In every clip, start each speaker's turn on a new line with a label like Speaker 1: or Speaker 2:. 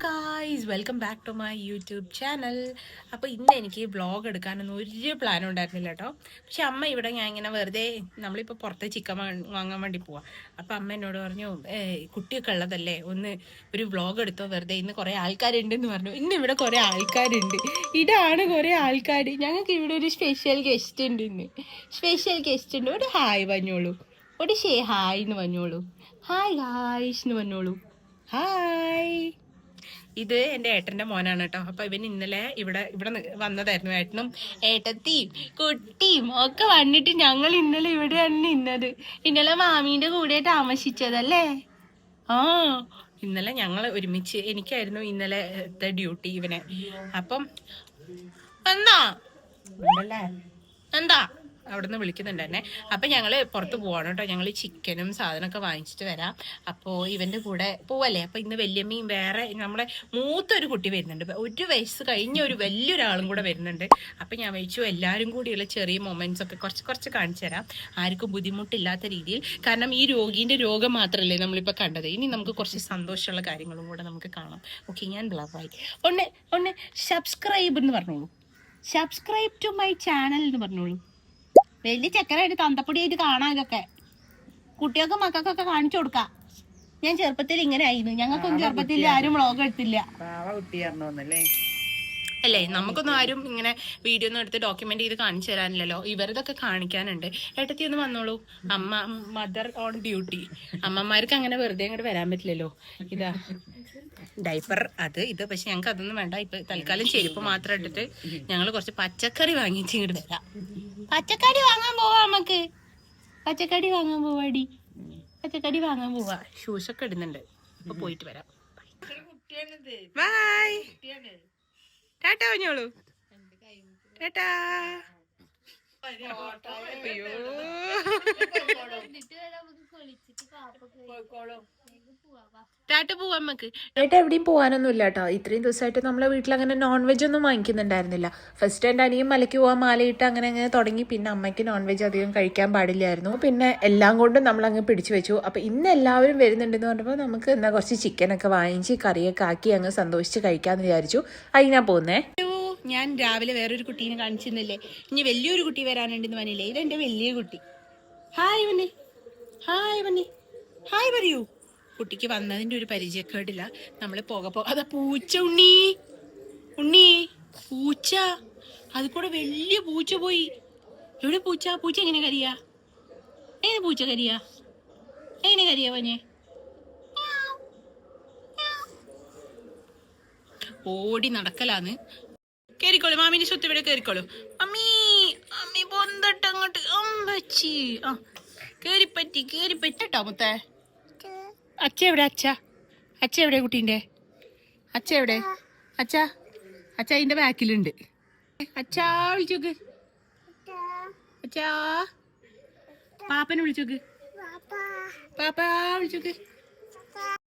Speaker 1: Guys, welcome back to my YouTube channel. അപ്പോൾ ഇന്ന് എനിക്ക് വ്ളോഗ് എടുക്കാനൊന്നും ഒരു പ്ലാനും ഉണ്ടായിരുന്നില്ല കേട്ടോ. പക്ഷെ അമ്മ ഇവിടെ ഞാൻ ഇങ്ങനെ വെറുതെ നമ്മളിപ്പോൾ പുറത്ത് ചിക്കൻ വാങ്ങാൻ വേണ്ടി പോവാം. അപ്പോൾ അമ്മ എന്നോട് പറഞ്ഞു, കുട്ടിയൊക്കെ ഉള്ളതല്ലേ, ഒന്ന് ഒരു വ്ളോഗ് എടുത്തോ, വെറുതെ ഇന്ന് കുറേ ആൾക്കാരുണ്ടെന്ന് പറഞ്ഞു. ഇന്ന് ഇവിടെ കുറേ ആൾക്കാരുണ്ട്, ഇതാണ് കുറേ ആൾക്കാർ. ഞങ്ങൾക്ക് ഇവിടെ ഒരു സ്പെഷ്യൽ ഗസ്റ്റ് ഉണ്ട്. ഇന്ന് സ്പെഷ്യൽ ഗസ്റ്റ് ഉണ്ട്. ഒരു ഹായ് പറഞ്ഞോളൂ, ഒരു ഹായ് എന്ന് പറഞ്ഞോളൂ. ഹായ് ഗായ്സ് എന്ന് പറഞ്ഞോളൂ. ഹായ്, ഇത് എൻ്റെ ഏട്ടൻ്റെ മോനാണ് കേട്ടോ. അപ്പൊ ഇവൻ ഇന്നലെ ഇവിടെ വന്നതായിരുന്നു. ഏട്ടനും ഏട്ടത്തിയും കുട്ടിയും ഒക്കെ വന്നിട്ട് ഞങ്ങൾ ഇന്നലെ ഇവിടെയാണ് നിന്നത്. ഇന്നലെ മാമീന്റെ കൂടെ താമസിച്ചതല്ലേ. ആ, ഇന്നലെ ഞങ്ങൾ ഒരുമിച്ച്, എനിക്കായിരുന്നു ഇന്നലത്തെ ഡ്യൂട്ടി ഇവനെ. അപ്പം എന്താ എന്താ അവിടെ വിളിക്കുന്നുണ്ട് എന്നെ. അപ്പം ഞങ്ങൾ പുറത്ത് പോവാണ് കേട്ടോ. ഞങ്ങൾ ചിക്കനും സാധനമൊക്കെ വാങ്ങിച്ചിട്ട് വരാം. അപ്പോൾ ഇവൻ്റെ കൂടെ പോവല്ലേ. അപ്പോൾ ഇന്ന് വല്യമ്മയും വേറെ നമ്മളെ മൂത്തൊരു കുട്ടി വരുന്നുണ്ട്. 1 വയസ്സ് കഴിഞ്ഞ ഒരു വലിയൊരാളും കൂടെ വരുന്നുണ്ട്. അപ്പം ഞാൻ വെച്ചു എല്ലാവരും കൂടിയുള്ള ചെറിയ മൊമെന്റ്സ് ഒക്കെ കുറച്ച് കാണിച്ചു തരാം, ആർക്കും ബുദ്ധിമുട്ടില്ലാത്ത രീതിയിൽ. കാരണം ഈ രോഗീൻ്റെ രോഗം മാത്രമല്ലേ നമ്മളിപ്പോൾ കണ്ടത്. ഇനി നമുക്ക് കുറച്ച് സന്തോഷമുള്ള കാര്യങ്ങളും കൂടെ നമുക്ക് കാണാം. ഓക്കെ, ഞാൻ ബ്ലവായി. ഒന്ന് സബ്സ്ക്രൈബ് എന്ന് പറഞ്ഞോളൂ. സബ്സ്ക്രൈബ് ടു മൈ ചാനൽ എന്ന് പറഞ്ഞോളൂ. വലിയ ചക്കരായിട്ട് തന്തപ്പൊടിയായിട്ട് കാണാം. ഇതൊക്കെ കുട്ടികൾക്കും മക്കൾക്കൊക്കെ കാണിച്ചു കൊടുക്കാം. ഞാൻ ചെറുപ്പത്തിൽ ഇങ്ങനെ ആയിരുന്നു. ഞങ്ങൾക്കൊന്നും ചെറുപ്പത്തിൽ ആരും വ്ളോഗ് എടുത്തില്ല അല്ലേ. നമുക്കൊന്നും ആരും ഇങ്ങനെ വീഡിയോ ഒന്നും എടുത്ത് ഡോക്യുമെന്റ് ചെയ്ത് കാണിച്ചു തരാനില്ലല്ലോ. ഇവരതൊക്കെ കാണിക്കാനുണ്ട്. ഏട്ടത്തി ഒന്ന് വന്നോളൂ. അമ്മ മദർ ഓൺ ഡ്യൂട്ടി. അമ്മമാർക്ക് അങ്ങനെ വെറുതെ അങ്ങോട്ട് വരാൻ പറ്റില്ലല്ലോ. ഇതാ ഡൈപ്പർ, അത് ഇത്. പക്ഷെ ഞങ്ങൾക്ക് അതൊന്നും വേണ്ട. ഇപ്പൊ തൽക്കാലം ചെരുപ്പ് മാത്രം ഇട്ടിട്ട് ഞങ്ങൾ കുറച്ച് പച്ചക്കറി വാങ്ങിച്ച് ഇങ്ങോട്ട് വരാം. പച്ചക്കറി വാങ്ങാൻ പോവാ. നമുക്ക് പച്ചക്കറി വാങ്ങാൻ പോവാടി. പച്ചക്കറി വാങ്ങാൻ പോവാ. ഷൂസൊക്കെ ഇടുന്നുണ്ട്. ഇപ്പൊ പോയിട്ട് വരാം. ബൈ. ടാറ്റാ പറഞ്ഞോളൂ. ടാറ്റാ. അയ്യോ, ടാറ്റ പോവാം നമുക്ക്. ഏട്ടാ എവിടെയും പോകാനൊന്നും ഇല്ല കേട്ടോ. ഇത്രയും ദിവസമായിട്ട് നമ്മളെ വീട്ടിൽ അങ്ങനെ നോൺ വെജ് ഒന്നും വാങ്ങിക്കുന്നുണ്ടായിരുന്നില്ല. ഫസ്റ്റ് എൻ്റെ അനിയും മലയ്ക്ക് പോകാൻ മാലയിട്ട് അങ്ങനെ തുടങ്ങി. പിന്നെ അമ്മയ്ക്ക് നോൺ വെജ് അധികം കഴിക്കാൻ പാടില്ലായിരുന്നു. പിന്നെ എല്ലാം കൊണ്ടും നമ്മളങ്ങ് പിടിച്ചു വെച്ചു. അപ്പം ഇന്ന് എല്ലാവരും വരുന്നുണ്ടെന്ന് പറഞ്ഞപ്പോൾ നമുക്ക് എന്നാൽ കുറച്ച് ചിക്കനൊക്കെ വാങ്ങിച്ച് കറിയൊക്കെ ആക്കി അങ്ങ് സന്തോഷിച്ച് കഴിക്കാമെന്ന് വിചാരിച്ചു. അതിനാ പോകുന്നേ. ഞാൻ രാവിലെ വേറൊരു കുട്ടീനെ കാണിച്ചിരുന്നില്ലേ, ഇനി വലിയൊരു കുട്ടി വരാനുണ്ടെന്ന് പറഞ്ഞില്ലേ. ഇതെന്റെ വലിയ കുട്ടി. ഹായ് വന്നി, ഹായ് വന്നി, ഹായ് പറയൂ. കുട്ടിക്ക് വന്നതിന്റെ ഒരു പരിചയക്കേടില്ല. നമ്മള് അതാ പൂച്ച. ഉണ്ണി പൂച്ച. അത് കൂടെ വലിയ പൂച്ച പോയി. എവിടെ പൂച്ച? പൂച്ച എങ്ങനെ കരിയാ? എങ്ങനെ പൂച്ച കരിയാ? എങ്ങനെ കരിയാ പഞ്ഞേ? ഓടി നടക്കലാന്ന്. കേറിക്കോളൂ, മാമിന്റെ സ്വത്ത് ഇവിടെ കേറിക്കോളൂ. അമ്മി പൊന്തട്ട് അങ്ങോട്ട് അമ്പച്ചി. ആ, കേറിപ്പറ്റി കേട്ടോ മുത്തേ. അച്ഛ എവിടെ? അച്ഛ എവിടെ? കുട്ടീൻ്റെ അച്ഛ എവിടെ? അച്ഛ അതിന്റെ ബാക്കിലുണ്ട്. അച്ഛാ വിളിച്ചോക്ക്. അച്ഛാ, പാപ്പനെ വിളിച്ചോക്ക്. പാപ്പാ വിളിച്ചോക്ക്.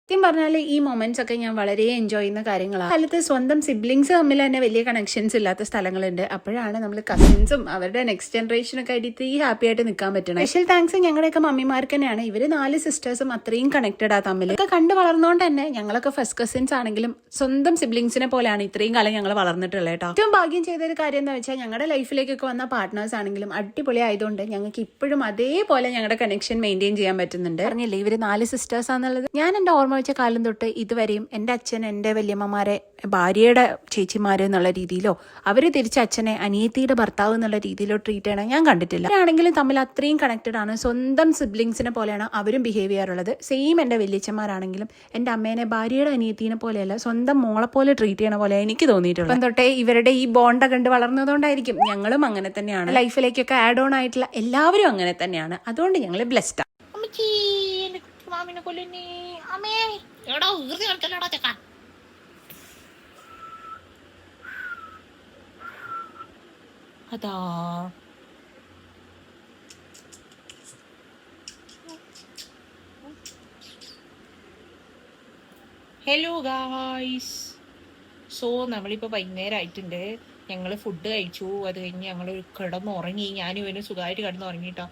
Speaker 1: സത്യം പറഞ്ഞാൽ ഈ മൊമെന്റ്സ് ഒക്കെ ഞാൻ വളരെ എൻജോയ് ചെയ്യുന്ന കാര്യങ്ങളാണ്. കാലത്ത് സ്വന്തം സിബ്ലിങ്സ് തമ്മിൽ തന്നെ വലിയ കണക്ഷൻസ് ഇല്ലാത്ത സ്ഥലങ്ങളുണ്ട്. അപ്പോഴാണ് നമ്മൾ കസിൻസും അവരുടെ നെക്സ്റ്റ് ജനറേഷനൊക്കെ ആയിട്ട് ഈ ഹാപ്പി ആയിട്ട് നിൽക്കാൻ പറ്റണം. സ്പെഷ്യൽ താങ്ക്സ് ഞങ്ങളുടെയൊക്കെ മമ്മിമാർക്ക് തന്നെയാണ്. ഇവര് 4 സിസ്റ്റേഴ്സും അത്രയും കണക്റ്റഡ് ആ തമ്മിൽ. ഒക്കെ കണ്ട് വളർന്നുകൊണ്ട് തന്നെ ഞങ്ങളൊക്കെ ഫസ്റ്റ് കസിൻസ് ആണെങ്കിലും സ്വന്തം സിബ്ലിങ്സിനെ പോലെയാണ് ഇത്രയും കാലം ഞങ്ങൾ വളർന്നിട്ടുള്ളത് കേട്ടോ. ഏറ്റവും ഭാഗ്യം ചെയ്തൊരു കാര്യം എന്ന് വെച്ചാൽ ഞങ്ങളുടെ ലൈഫിലേക്കൊക്കെ വന്ന പാർട്ട്നേഴ്സ് ആണെങ്കിലും അടിപൊളി ആയതുകൊണ്ട് ഞങ്ങൾക്ക് ഇപ്പോഴും അതേപോലെ ഞങ്ങളുടെ കണക്ഷൻ മെയിൻറ്റെയിൻ ചെയ്യാൻ പറ്റുന്നുണ്ട്. പറഞ്ഞില്ലേ ഇവര് 4 സിസ്റ്റേഴ്സ് ആണെന്നുള്ളത്. ഞാൻ എൻ്റെ ഓർമ്മ വെച്ച കാലം തൊട്ട് ഇതുവരെയും എൻ്റെ അച്ഛൻ എൻ്റെ വല്യമ്മമാരെ ഭാര്യയുടെ ചേച്ചിമാര് എന്നുള്ള രീതിയിലോ അവര് തിരിച്ച് അച്ഛനെ അനിയത്തിയുടെ ഭർത്താവ് എന്നുള്ള രീതിയിലോ ട്രീറ്റ് ചെയ്യണം ഞാൻ കണ്ടിട്ടില്ല. ആണെങ്കിലും തമ്മിൽ അത്രയും കണക്റ്റഡ് ആണ്. സ്വന്തം സിബ്ലിങ്സിനെ പോലെയാണ് അവരും ബിഹേവ് ചെയ്യാറുള്ളത്. സെയിം എൻ്റെ വല്യച്ഛന്മാരാണെങ്കിലും എൻ്റെ അമ്മേനെ ഭാര്യയുടെ അനിയത്തിനെ പോലെയല്ല, സ്വന്തം മോളെ പോലെ ട്രീറ്റ് ചെയ്യണ പോലെ എനിക്ക് തോന്നിയിട്ടുള്ളത്. അപ്പം തൊട്ടേ ഇവരുടെ ഈ ബോണ്ട കണ്ട് വളർന്നതുകൊണ്ടായിരിക്കും ഞങ്ങളും അങ്ങനെ തന്നെയാണ്. ലൈഫിലേക്കൊക്കെ ആഡ് ഓൺ ആയിട്ടുള്ള എല്ലാവരും അങ്ങനെ തന്നെയാണ്. അതുകൊണ്ട് ഞങ്ങൾ ബ്ലെസ്ഡ് ആണ്. മാമിനെ കൊല്ലുന്നേ അമ്മേ. എടോ ഈർത്തി കളിക്കല്ലോടോ ചെക്ക. അതാ ഹലോ ഗായ്സ്. സോ നമ്മളിപ്പോൾ വൈകുന്നേരം ആയിട്ടുണ്ട്. ഞങ്ങൾ ഫുഡ് കഴിച്ചു. അത് കഴിഞ്ഞ് ഞങ്ങൾ കിടന്നുറങ്ങി. ഞാനും ഇവനും സുഖമായിട്ട് കിടന്നുറങ്ങിട്ടോ.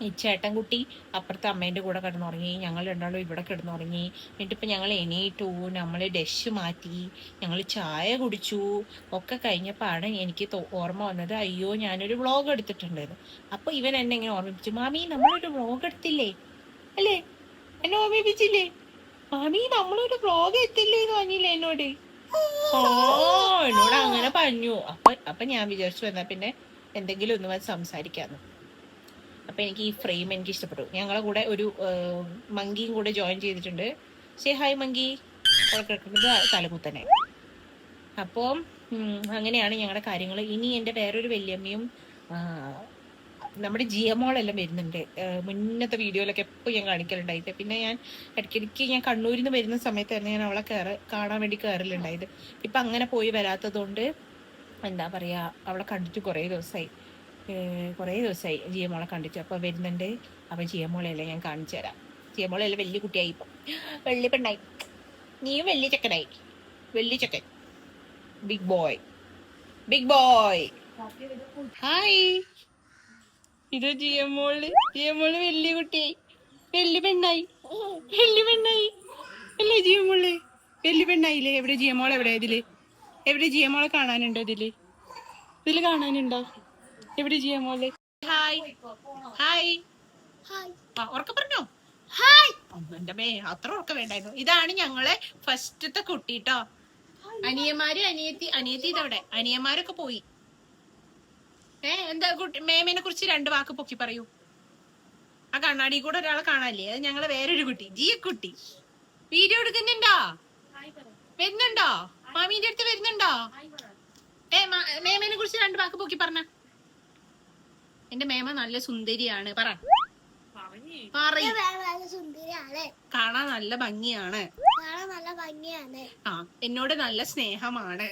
Speaker 1: ഈ ചേട്ടൻകുട്ടി അപ്പുറത്തെ അമ്മേൻ്റെ കൂടെ കിടന്നുറങ്ങി, ഞങ്ങൾ രണ്ടാളും ഇവിടെ കിടന്നുറങ്ങി. എന്നിട്ടിപ്പോൾ ഞങ്ങൾ എണീറ്റു, നമ്മൾ ഡഷ് മാറ്റി, ഞങ്ങൾ ചായ കുടിച്ചു. ഒക്കെ കഴിഞ്ഞപ്പോഴാണ് എനിക്ക് ഓർമ്മ വന്നത്, അയ്യോ ഞാനൊരു വ്ളോഗ് എടുത്തിട്ടുണ്ടായിരുന്നു. അപ്പോൾ ഇവൻ എന്നെ ഇങ്ങനെ ഓർമ്മിപ്പിച്ചു, മാമി നമ്മളൊരു വ്ളോഗ് എടുത്തില്ലേ അല്ലേ, എന്നെ ഓർമ്മിപ്പിച്ചില്ലേ മാമി, നമ്മളൊരു വ്ളോഗ് എത്തില്ലേ എന്ന് പറഞ്ഞില്ലേ എന്നോട്. എന്നോട് അങ്ങനെ പറഞ്ഞു. അപ്പൊ ഞാൻ വിചാരിച്ചു എന്നാ പിന്നെ എന്തെങ്കിലും ഒന്ന് സംസാരിക്കാന്ന്. അപ്പൊ എനിക്ക് ഈ ഫ്രെയിം എനിക്ക് ഇഷ്ടപ്പെട്ടു. ഞങ്ങളെ കൂടെ ഒരു മങ്കിയും കൂടെ ജോയിൻ ചെയ്തിട്ടുണ്ട്. Hi monkey. തലകുത്തനെ. അപ്പോൾ അങ്ങനെയാണ് ഞങ്ങളുടെ കാര്യങ്ങൾ. ഇനി എൻ്റെ വേറൊരു വല്യമ്മയും നമ്മുടെ ജിയമോളെല്ലാം വരുന്നുണ്ട്. മുന്നത്തെ വീഡിയോയിലൊക്കെ എപ്പോൾ ഞാൻ കാണിക്കലുണ്ടായത്. പിന്നെ ഞാൻ ഇടയ്ക്കിടയ്ക്ക് ഞാൻ കണ്ണൂരിൽ നിന്ന് വരുന്ന സമയത്ത് തന്നെ ഞാൻ അവളെ കാണാൻ വേണ്ടി കയറലുണ്ടായത്. ഇപ്പം അങ്ങനെ പോയി വരാത്തത് കൊണ്ട് എന്താ പറയുക, അവളെ കണ്ടിട്ട് കുറേ ദിവസമായി ജിയമോളെ കണ്ടിട്ട്. അപ്പോൾ വരുന്നുണ്ട്. അപ്പോൾ ജിയമോളെയല്ലേ ഞാൻ കാണിച്ചു തരാം. ജിയമോളെല്ലാം വലിയ കുട്ടിയായി, ഇപ്പം വലിയ പെണ്ണായി. നീയും വലിയ ചെക്കനായി, വലിയ ചെക്കൻ, ബിഗ് ബോയ്. ഹായ്, ഇത് ജിയമോള് വലിയ കുട്ടിയായി, വലിയ പെണ്ണായി അല്ലേ ജിയമോള്? വലിയ പെണ്ണായില്ലേ? എവിടെ ജിയമോൾ? എവിടെ ജിയമോളെ കാണാനുണ്ടോ? ഇതില് കാണാനുണ്ടോ? എവിടെ ജിയമോള്? ഹായ് ഉറക്കെ പറഞ്ഞോ. എന്റെ മേ അത്ര ഉറക്കം വേണ്ടായിരുന്നു. ഇതാണ് ഞങ്ങളെ ഫസ്റ്റത്തെ കുട്ടി ട്ടോ. അനിയന്മാരും അനിയത്തി ഇതവിടെ. അനിയന്മാരൊക്കെ പോയി. എന്താ കുട്ടി മേമേനെ കുറിച്ച് 2 വാക്ക് പൊക്കി പറയൂ. ആ കണ്ണാടി കൂടെ ഒരാളെ കാണാല്ലേ, അത് ഞങ്ങളെ വേറൊരു കുട്ടി, ജിയക്കുട്ടി. വീഡിയോ എടുക്കുന്നുണ്ടോ? വരുന്നുണ്ടോ? മാമീന്റെ അടുത്ത് വരുന്നുണ്ടോ? മേമേനെ കുറിച്ച് 2 വാക്ക് പൊക്കി പറഞ്ഞ. എന്റെ മേമ നല്ല സുന്ദരിയാണ്. കാണാൻ നല്ല ഭംഗിയാണ്. എന്നോട് നല്ല സ്നേഹമാണ്.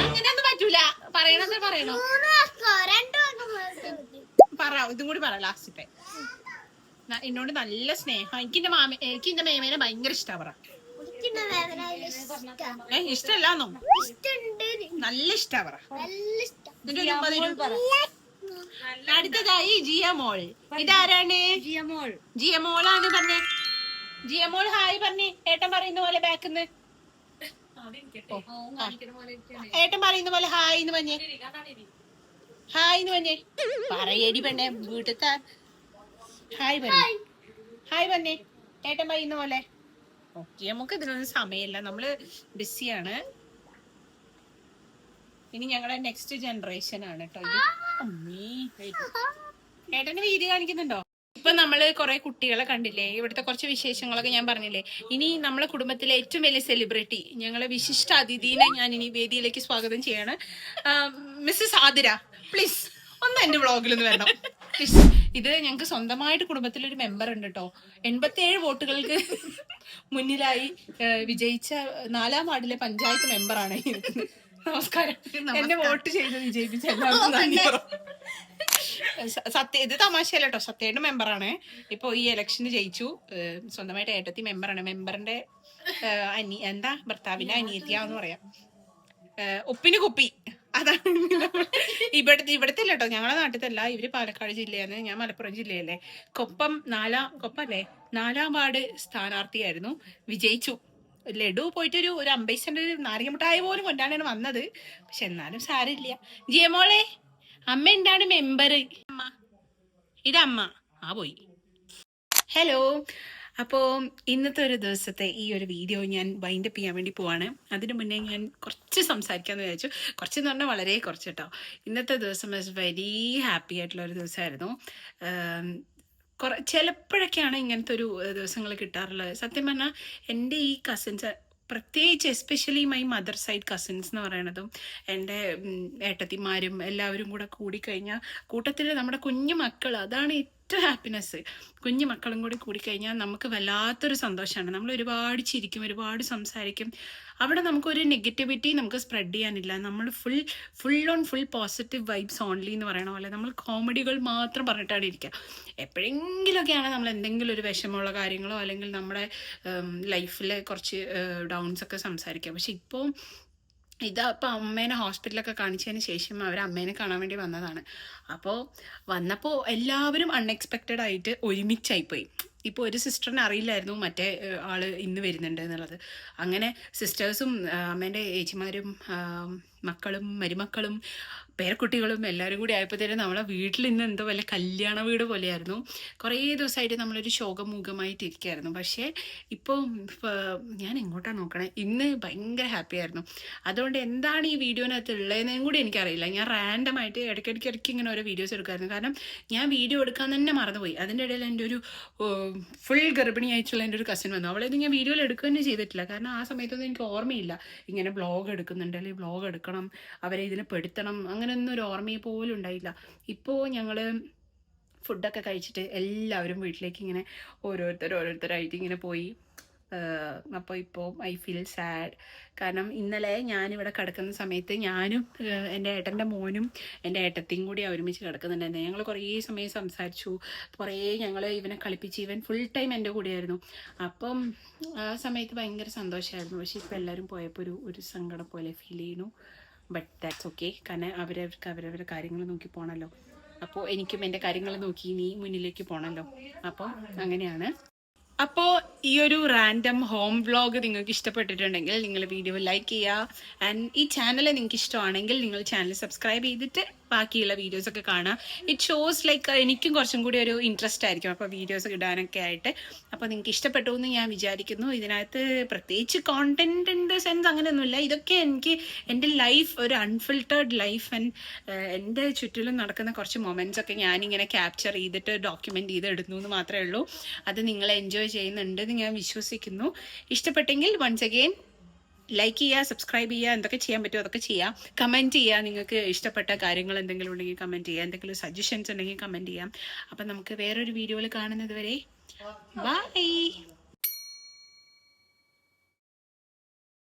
Speaker 1: അങ്ങനെയൊന്നും പറ്റൂല. പറയണോ? ഇതും കൂടി പറ ലാസ്റ്റത്തെ. എന്നോട് നല്ല സ്നേഹം. എനിക്ക് എന്റെ മേമേനെ ഭയങ്കര ഇഷ്ടാ. പറ. ഇഷ്ടല്ലാന്നോ? നല്ല ഇഷ്ടാ. പറ. അടുത്തതായി ജിയമോൾ. ഇതാരാണ്? ജിയമോളാണ്. പറഞ്ഞേ ജിയമോൾ ഹായ് പറഞ്ഞേ. ഏട്ടൻ പറയുന്ന പോലെ ബാക്കിന്ന്. ഏട്ടൻ പറയുന്ന പോലെ ഹായ് എന്ന് പറഞ്ഞേ. പറയേടി പെണ്ണെ, വീട്ടിലത്തെ ഹായ് പറഞ്ഞേ. ഏട്ടൻ പറയുന്ന പോലെ. നമുക്ക് ഇതിനൊന്നും സമയമില്ല, നമ്മള് ബിസിയാണ്. ഇനി ഞങ്ങളുടെ നെക്സ്റ്റ് ജനറേഷൻ ആണ് കേട്ടോ ഇത്. ഏട്ടന് വീഡിയോ കാണിക്കുന്നുണ്ടോ? ഇപ്പൊ നമ്മള് കുറെ കുട്ടികളെ കണ്ടില്ലേ, ഇവിടുത്തെ കുറച്ച് വിശേഷങ്ങളൊക്കെ ഞാൻ പറഞ്ഞില്ലേ. ഇനി നമ്മളെ കുടുംബത്തിലെ ഏറ്റവും വലിയ സെലിബ്രിറ്റി, ഞങ്ങളെ വിശിഷ്ട അതിഥിനെ ഞാൻ ഇനി വേദിയിലേക്ക് സ്വാഗതം ചെയ്യാണ്. മിസ്സസ് ആതിര, പ്ലീസ് ഒന്ന് എന്റെ വ്ളോഗിലൊന്ന് വരണം പ്ലീസ്. ഇത് ഞങ്ങൾക്ക് സ്വന്തമായിട്ട് കുടുംബത്തിലൊരു മെമ്പർ ഉണ്ട് കേട്ടോ. 87 വോട്ടുകൾക്ക് മുന്നിലായി വിജയിച്ച 4ാം വാർഡിലെ പഞ്ചായത്ത് മെമ്പറാണ്. നമസ്കാരം. എന്നെ വോട്ട് ചെയ്ത് വിജയിപ്പിച്ച എല്ലാവർക്കും നന്ദി. ഇത് തമാശയല്ല കേട്ടോ, സത്യയുടെ മെമ്പറാണ്. ഇപ്പൊ ഈ ഇലക്ഷന് ജയിച്ചു. സ്വന്തമായിട്ട് ഏട്ടത്തി മെമ്പറാണ്. മെമ്പറിന്റെ ഭർത്താവിന്റെ അനിയത്തിയാന്ന് പറയാം. ഉപ്പിന് കുപ്പി, അതാണ്. ഇവിടത്തെ കേട്ടോ, ഞങ്ങളുടെ നാട്ടിലല്ല. ഇവര് പാലക്കാട് ജില്ലയാണ്, ഞാൻ മലപ്പുറം ജില്ലയല്ലേ. കൊപ്പം 4ാം വാർഡ് സ്ഥാനാർത്ഥിയായിരുന്നു, വിജയിച്ചു. ലഡു പോയിട്ട് ഒരു 50 സെന്റ് നാരങ്ങ മിഠായി പോലും കൊണ്ടാണ് വന്നത്. പക്ഷെ എന്നാലും സാരില്ല. ജിയമോളെ, അമ്മ എന്താണ് മെമ്പർ? ഇതമ്മ. പോയി. ഹലോ. അപ്പോൾ ഇന്നത്തെ ഒരു ദിവസത്തെ ഈ ഒരു വീഡിയോ ഞാൻ വൈൻഡപ്പ് ചെയ്യാൻ വേണ്ടി പോവാണ്. അതിനു മുന്നേ ഞാൻ കുറച്ച് സംസാരിക്കാമെന്ന് വിചാരിച്ചു. കുറച്ചെന്ന് പറഞ്ഞാൽ വളരെ കുറച്ച് കേട്ടോ. ഇന്നത്തെ ദിവസം വാസ് വെരി ഹാപ്പി ആയിട്ടുള്ള ഒരു ദിവസമായിരുന്നു. ചിലപ്പോഴൊക്കെയാണ് ഇങ്ങനത്തെ ഒരു ദിവസങ്ങൾ കിട്ടാറുള്ളത്. സത്യം പറഞ്ഞാൽ എൻ്റെ ഈ കസിൻസ്, പ്രത്യേകിച്ച് especially my mother side cousins എന്ന് പറയണതും എൻ്റെ ഏട്ടത്തിമാരും എല്ലാവരും കൂടെ കൂടിക്കഴിഞ്ഞാൽ, കൂട്ടത്തിൽ നമ്മുടെ കുഞ്ഞു മക്കൾ, അതാണ് ഏറ്റവും ഹാപ്പിനെസ്. കുഞ്ഞു മക്കളും കൂടി കൂടിക്കഴിഞ്ഞാൽ നമുക്ക് വല്ലാത്തൊരു സന്തോഷമാണ്. നമ്മൾ ഒരുപാട് ചിരിക്കും, ഒരുപാട് സംസാരിക്കും. അവിടെ നമുക്കൊരു നെഗറ്റിവിറ്റി നമുക്ക് സ്പ്രെഡ് ചെയ്യാനില്ല. നമ്മൾ ഫുൾ പോസിറ്റീവ് വൈബ്സ് ഓൺലി എന്ന് പറയണ പോലെ നമ്മൾ കോമഡികൾ മാത്രം പറഞ്ഞിട്ടാണ് ഇരിക്കുക. എപ്പോഴെങ്കിലുമൊക്കെയാണ് നമ്മൾ എന്തെങ്കിലും ഒരു വിഷമമുള്ള കാര്യങ്ങളോ അല്ലെങ്കിൽ നമ്മുടെ ലൈഫിലെ കുറച്ച് ഡൗൺസ് ഒക്കെ സംസാരിക്കുക. പക്ഷെ ഇപ്പോൾ ഇതപ്പോൾ അമ്മേനെ ഹോസ്പിറ്റലൊക്കെ കാണിച്ചതിന് ശേഷം അവർ അമ്മേനെ കാണാൻ വേണ്ടി വന്നതാണ്. അപ്പോൾ വന്നപ്പോൾ എല്ലാവരും അൺഎക്സ്പെക്റ്റഡ് ആയിട്ട് ഒരുമിച്ചായിപ്പോയി. ഇപ്പോൾ ഒരു സിസ്റ്ററിനെ അറിയില്ലായിരുന്നു മറ്റേ ആൾ ഇന്ന് വരുന്നുണ്ട് എന്നുള്ളത്. അങ്ങനെ സിസ്റ്റേഴ്സും അമ്മേൻ്റെ ഏച്ചിമാരും മക്കളും മരുമക്കളും പേരക്കുട്ടികളും എല്ലാവരും കൂടി ആയപ്പോഴത്തേനും നമ്മളെ വീട്ടിൽ ഇന്ന് എന്തോ വല്ല കല്യാണ വീട് പോലെയായിരുന്നു. കുറേ ദിവസമായിട്ട് നമ്മളൊരു ശോകമുഖമായിട്ടിരിക്കുകയായിരുന്നു. പക്ഷേ ഇപ്പോൾ ഞാൻ എങ്ങോട്ടാണ് നോക്കണേ, ഇന്ന് ഭയങ്കര ഹാപ്പി ആയിരുന്നു. അതുകൊണ്ട് എന്താണ് ഈ വീഡിയോനകത്ത് ഉള്ളതെന്നും കൂടി എനിക്കറിയില്ല. ഞാൻ റാൻഡമായിട്ട് ഇടയ്ക്കിടയ്ക്ക് ഇങ്ങനെ ഓരോ വീഡിയോസ് എടുക്കുമായിരുന്നു. കാരണം ഞാൻ വീഡിയോ എടുക്കാൻ തന്നെ മറന്നുപോയി. അതിൻ്റെ ഇടയിൽ എൻ്റെ ഒരു ഫുൾ ഗർഭിണിയായിട്ടുള്ള എൻ്റെ ഒരു കസിൻ വന്നു. അവളത് ഞാൻ വീഡിയോയിൽ എടുക്കുക തന്നെ ചെയ്തിട്ടില്ല. കാരണം ആ സമയത്തൊന്നും എനിക്ക് ഓർമ്മയില്ല ഇങ്ങനെ വ്ളോഗ് എടുക്കുന്നുണ്ട്, അല്ലെങ്കിൽ വ്ളോഗ് എടുക്കണം, അവരെ ഇതിൽ പെടുത്തണം, അങ്ങനെയൊന്നും ഒരു ഓർമ്മയെ പോലും ഉണ്ടായില്ല. ഇപ്പോൾ ഞങ്ങൾ ഫുഡൊക്കെ കഴിച്ചിട്ട് എല്ലാവരും വീട്ടിലേക്ക് ഇങ്ങനെ ഓരോരുത്തരായിട്ട് ഇങ്ങനെ പോയി. അപ്പോൾ ഇപ്പോൾ ഐ ഫീൽ സാഡ്. കാരണം ഇന്നലെ ഞാനിവിടെ കിടക്കുന്ന സമയത്ത് ഞാനും എൻ്റെ ഏട്ടൻ്റെ മോനും എൻ്റെ ഏട്ടത്തിയും കൂടി ഒരുമിച്ച് കിടക്കുന്നുണ്ടായിരുന്നു. ഞങ്ങൾ കുറേ സമയം സംസാരിച്ചു, കുറേ ഞങ്ങൾ ഇവനെ കളിപ്പിച്ച്, ഇവൻ ഫുൾ ടൈം എൻ്റെ കൂടെയായിരുന്നു. അപ്പം ആ സമയത്ത് ഭയങ്കര സന്തോഷമായിരുന്നു. പക്ഷേ ഇപ്പോൾ എല്ലാവരും പോയപ്പോൾ ഒരു സങ്കടം പോലെ ഫീൽ ചെയ്യുന്നു. But that's okay. കാരണം അവരവരുടെ കാര്യങ്ങൾ നോക്കി പോകണമല്ലോ. അപ്പോൾ എനിക്കും എൻ്റെ കാര്യങ്ങൾ നോക്കി ഇനി മുന്നിലേക്ക് പോകണമല്ലോ. അപ്പോൾ അങ്ങനെയാണ്. അപ്പോൾ ഈ ഒരു റാൻഡം ഹോം വ്ളോഗ് നിങ്ങൾക്ക് ഇഷ്ടപ്പെട്ടിട്ടുണ്ടെങ്കിൽ നിങ്ങൾ വീഡിയോ ലൈക്ക് ചെയ്യുക. ആൻഡ് ഈ ചാനൽ നിങ്ങൾക്ക് ഇഷ്ടമാണെങ്കിൽ നിങ്ങൾ ചാനൽ സബ്സ്ക്രൈബ് ചെയ്തിട്ട് ബാക്കിയുള്ള വീഡിയോസൊക്കെ കാണുക. ഇറ്റ് ഷോസ് ലൈക്ക് എനിക്കും കുറച്ചും കൂടി ഒരു ഇൻട്രസ്റ്റ് ആയിരിക്കും അപ്പോൾ വീഡിയോസ് ഇടാനൊക്കെ ആയിട്ട്. അപ്പോൾ നിങ്ങൾക്ക് ഇഷ്ടപ്പെട്ടു എന്ന് ഞാൻ വിചാരിക്കുന്നു. ഇതിനകത്ത് പ്രത്യേകിച്ച് കോണ്ടന്റ് ഇൻ ദ സെൻസ് അങ്ങനെയൊന്നുമില്ല. ഇതൊക്കെ എനിക്ക് എൻ്റെ ലൈഫ്, ഒരു അൺഫിൽട്ടേർഡ് ലൈഫ് ആൻഡ് എൻ്റെ ചുറ്റിലും നടക്കുന്ന കുറച്ച് മൊമെൻറ്റ്സ് ഒക്കെ ഞാനിങ്ങനെ ക്യാപ്ചർ ചെയ്തിട്ട് ഡോക്യുമെൻ്റ് ചെയ്ത് ഇടുന്നു എന്ന് മാത്രമേ ഉള്ളൂ. അത് നിങ്ങൾ എൻജോയ് ചെയ്യുന്നുണ്ടെന്ന് ഞാൻ വിശ്വസിക്കുന്നു. ഇഷ്ടപ്പെട്ടെങ്കിൽ വൺസ് അഗെയിൻ ലൈക്ക് ചെയ്യുക, സബ്സ്ക്രൈബ് ചെയ്യുക, എന്തൊക്കെ ചെയ്യാൻ പറ്റുമോ അതൊക്കെ ചെയ്യാം. കമൻറ്റ് ചെയ്യുക, നിങ്ങൾക്ക് ഇഷ്ടപ്പെട്ട കാര്യങ്ങൾ എന്തെങ്കിലും ഉണ്ടെങ്കിൽ കമൻറ്റ് ചെയ്യുക, എന്തെങ്കിലും സജഷൻസ് ഉണ്ടെങ്കിൽ കമൻറ്റ് ചെയ്യാം. അപ്പം നമുക്ക് വേറൊരു വീഡിയോയിൽ കാണുന്നത് വരെ ബൈ.